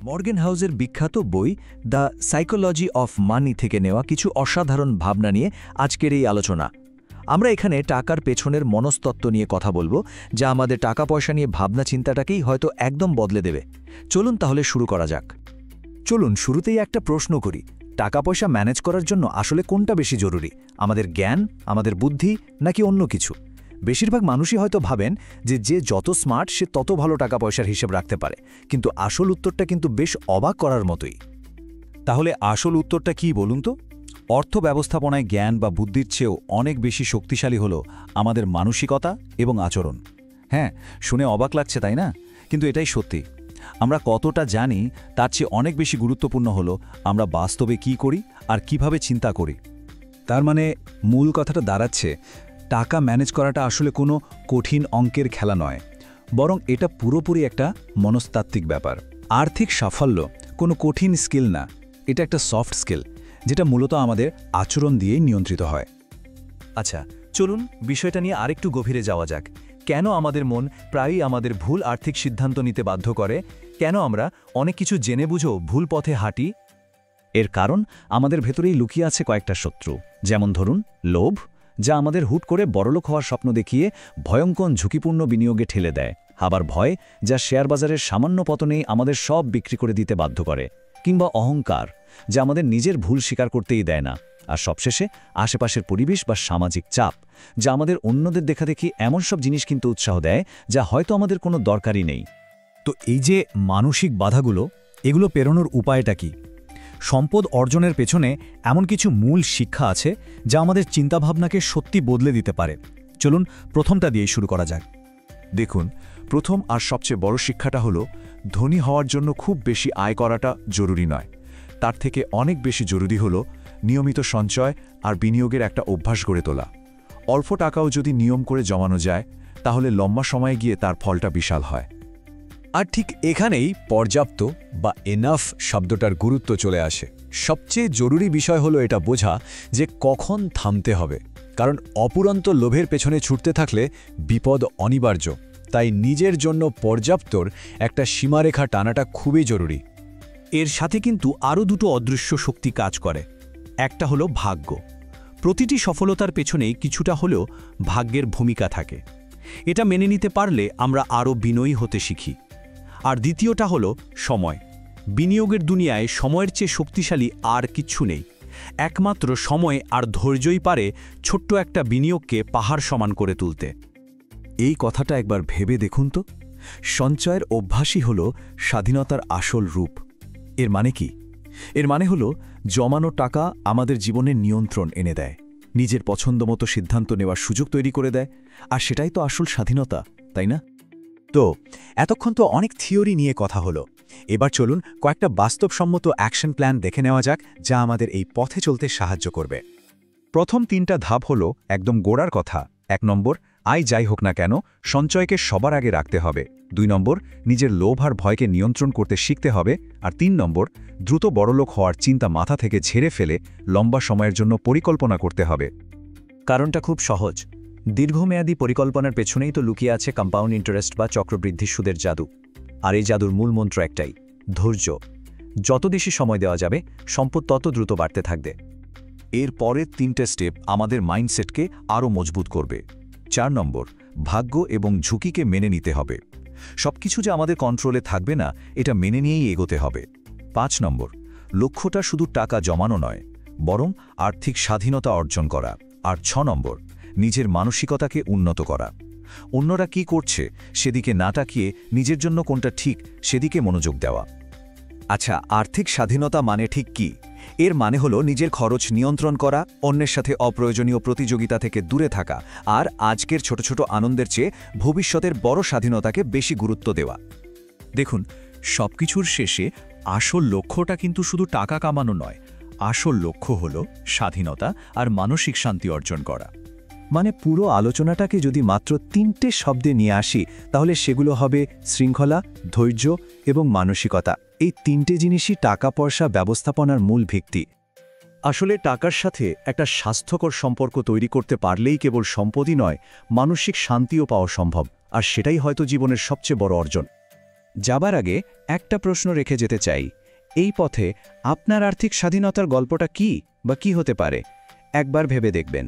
Morgan হাউসের বিখ্যাত বই দ্য সাইকোলজি অফ মানি থেকে নেওয়া কিছু অসাধারণ ভাবনা নিয়ে আজকের এই আলোচনা। আমরা এখানে টাকার পেছনের মনস্তত্ত্ব নিয়ে কথা বলবো, যা আমাদের টাকা পয়সা নিয়ে ভাবনা চিন্তাটাকেই হয়তো একদম বদলে দেবে। চলুন তাহলে শুরু করা যাক। চলুন শুরুতেই একটা প্রশ্ন করি, টাকা পয়সা ম্যানেজ করার জন্য আসলে কোনটা বেশি জরুরি, আমাদের জ্ঞান, আমাদের বুদ্ধি, নাকি অন্য কিছু? বেশিরভাগ মানুষই হয়তো ভাবেন যে যত স্মার্ট সে তত ভালো টাকা পয়সার হিসেব রাখতে পারে, কিন্তু আসল উত্তরটা কিন্তু বেশ অবাক করার মতোই। তাহলে আসল উত্তরটা কি বলুন তো? অর্থ ব্যবস্থাপনায় জ্ঞান বা বুদ্ধির চেয়েও অনেক বেশি শক্তিশালী হলো আমাদের মানসিকতা এবং আচরণ। হ্যাঁ, শুনে অবাক লাগছে তাই না? কিন্তু এটাই সত্যি। আমরা কতটা জানি তার চেয়ে অনেক বেশি গুরুত্বপূর্ণ হলো আমরা বাস্তবে কি করি আর কিভাবে চিন্তা করি। তার মানে মূল কথাটা দাঁড়াচ্ছে, টাকা ম্যানেজ করাটা আসলে কোনো কঠিন অঙ্কের খেলা নয়, বরং এটা পুরোপুরি একটা মনস্তাত্ত্বিক ব্যাপার। আর্থিক সাফল্য কোনো কঠিন স্কিল না, এটা একটা সফট স্কিল, যেটা মূলত আমাদের আচরণ দিয়েই নিয়ন্ত্রিত হয়। আচ্ছা, চলুন বিষয়টা নিয়ে আরেকটু গভীরে যাওয়া যাক। কেন আমাদের মন প্রায়ই আমাদের ভুল আর্থিক সিদ্ধান্ত নিতে বাধ্য করে? কেন আমরা অনেক কিছু জেনে বুঝেও ভুল পথে হাঁটি? এর কারণ আমাদের ভেতরেই লুকিয়ে আছে কয়েকটা শত্রু। যেমন ধরুন লোভ, যা আমাদের হুট করে বড়লোক হওয়ার স্বপ্ন দেখিয়ে ভয়ঙ্কর ঝুঁকিপূর্ণ বিনিয়োগে ঠেলে দেয়। আবার ভয়, যা শেয়ার বাজারের সামান্য পতনেই আমাদের সব বিক্রি করে দিতে বাধ্য করে। কিংবা অহংকার, যা আমাদের নিজের ভুল স্বীকার করতেই দেয় না। আর সবশেষে আশেপাশের পরিবেশ বা সামাজিক চাপ, যা আমাদের অন্যদের দেখাদেখি এমন সব জিনিস কিনতে উৎসাহ দেয় যা হয়তো আমাদের কোনো দরকারই নেই। তো এই যে মানসিক বাধাগুলো, এগুলো পেরোনোর উপায়টা কি? সম্পদ অর্জনের পেছনে এমন কিছু মূল শিক্ষা আছে যা আমাদের চিন্তাভাবনাকে সত্যি বদলে দিতে পারে। চলুন প্রথমটা দিয়েই শুরু করা যাক। দেখুন, প্রথম আর সবচেয়ে বড় শিক্ষাটা হলো, ধনী হওয়ার জন্য খুব বেশি আয় করাটা জরুরি নয়। তার থেকে অনেক বেশি জরুরি হলো নিয়মিত সঞ্চয় আর বিনিয়োগের একটা অভ্যাস গড়ে তোলা। অল্প টাকাও যদি নিয়ম করে জমানো যায়, তাহলে লম্বা সময়ে গিয়ে তার ফলটা বিশাল হয়। আর ঠিক এখানেই পর্যাপ্ত বা এনাফ শব্দটার গুরুত্ব চলে আসে। সবচেয়ে জরুরি বিষয় হলো এটা বোঝা যে কখন থামতে হবে, কারণ অপুরন্ত লোভের পেছনে ছুটতে থাকলে বিপদ অনিবার্য। তাই নিজের জন্য পর্যাপ্তর একটা সীমারেখা টানাটা খুবই জরুরি। এর সাথে কিন্তু আরও দুটো অদৃশ্য শক্তি কাজ করে। একটা হলো ভাগ্য। প্রতিটি সফলতার পেছনেই কিছুটা হলেও ভাগ্যের ভূমিকা থাকে। এটা মেনে নিতে পারলে আমরা আরও বিনয়ী হতে শিখি। আর দ্বিতীয়টা হলো সময়। বিনিয়োগের দুনিয়ায় সময়ের চেয়ে শক্তিশালী আর কিচ্ছু নেই। একমাত্র সময় আর ধৈর্যই পারে ছোট্ট একটা বিনিয়োগকে পাহাড় সমান করে তুলতে। এই কথাটা একবার ভেবে দেখুন তো। সঞ্চয়ের অভ্যাসই হল স্বাধীনতার আসল রূপ। এর মানে কি? এর মানে হলো জমানো টাকা আমাদের জীবনের নিয়ন্ত্রণ এনে দেয়, নিজের পছন্দমতো সিদ্ধান্ত নেওয়ার সুযোগ তৈরি করে দেয়। আর সেটাই তো আসল স্বাধীনতা, তাই না? তো এতক্ষণ তো অনেক থিওরি নিয়ে কথা হলো। এবার চলুন কয়েকটা বাস্তবসম্মত অ্যাকশন প্ল্যান দেখে নেওয়া যাক, যা আমাদের এই পথে চলতে সাহায্য করবে। প্রথম 3টা ধাপ হলো একদম গোড়ার কথা। 1 নম্বর, আয় যাই হোক না কেন সঞ্চয়কে সবার আগে রাখতে হবে। 2 নম্বর, নিজের লোভ আর ভয়কে নিয়ন্ত্রণ করতে শিখতে হবে। আর 3 নম্বর, দ্রুত বড়লোক হওয়ার চিন্তা মাথা থেকে ঝেড়ে ফেলে লম্বা সময়ের জন্য পরিকল্পনা করতে হবে। কারণটা খুব সহজ। দীর্ঘমেয়াদী পরিকল্পনার পেছনেই তো লুকিয়ে আছে কম্পাউন্ড ইন্টারেস্ট বা চক্রবৃদ্ধি সুদের জাদু। আর এই জাদুর মূল মন্ত্র একটাই, ধৈর্য। যত বেশি সময় দেওয়া যাবে, সম্পদ তত দ্রুত বাড়তে থাকবে। এর পরের 3টে স্টেপ আমাদের মাইন্ডসেটকে আরও মজবুত করবে। 4 নম্বর, ভাগ্য এবং ঝুঁকিকে মেনে নিতে হবে। সবকিছু যে আমাদের কন্ট্রোলে থাকবে না, এটা মেনে নিয়েই এগোতে হবে। 5 নম্বর, লক্ষ্যটা শুধু টাকা জমানো নয়, বরং আর্থিক স্বাধীনতা অর্জন করা। আর 6 নম্বর, নিজের মানসিকতাকে উন্নত করা। অন্যরা কি করছে সেদিকে না তাকিয়ে নিজের জন্য কোনটা ঠিক সেদিকে মনোযোগ দেওয়া। আচ্ছা, আর্থিক স্বাধীনতা মানে ঠিক কি? এর মানে হলো নিজের খরচ নিয়ন্ত্রণ করা, অন্যের সাথে অপ্রয়োজনীয় প্রতিযোগিতা থেকে দূরে থাকা, আর আজকের ছোট ছোট আনন্দের চেয়ে ভবিষ্যতের বড় স্বাধীনতাকে বেশি গুরুত্ব দেওয়া। দেখুন, সবকিছুর শেষে আসল লক্ষ্যটা কিন্তু শুধু টাকা কামানো নয়। আসল লক্ষ্য হলো স্বাধীনতা আর মানসিক শান্তি অর্জন করা। মানে পুরো আলোচনাটাকে যদি মাত্র 3টে শব্দে নিয়ে আসি, তাহলে সেগুলো হবে শৃঙ্খলা, ধৈর্য এবং মানসিকতা। এই 3টে জিনিসই টাকা পয়সা ব্যবস্থাপনার মূল ভিত্তি। আসলে টাকার সাথে একটা স্বাস্থ্যকর সম্পর্ক তৈরি করতে পারলেই কেবল সম্পদই নয়, মানসিক শান্তিও পাওয়া সম্ভব। আর সেটাই হয়তো জীবনের সবচেয়ে বড় অর্জন। যাবার আগে একটা প্রশ্ন রেখে যেতে চাই, এই পথে আপনার আর্থিক স্বাধীনতার গল্পটা কি বা কি হতে পারে একবার ভেবে দেখবেন।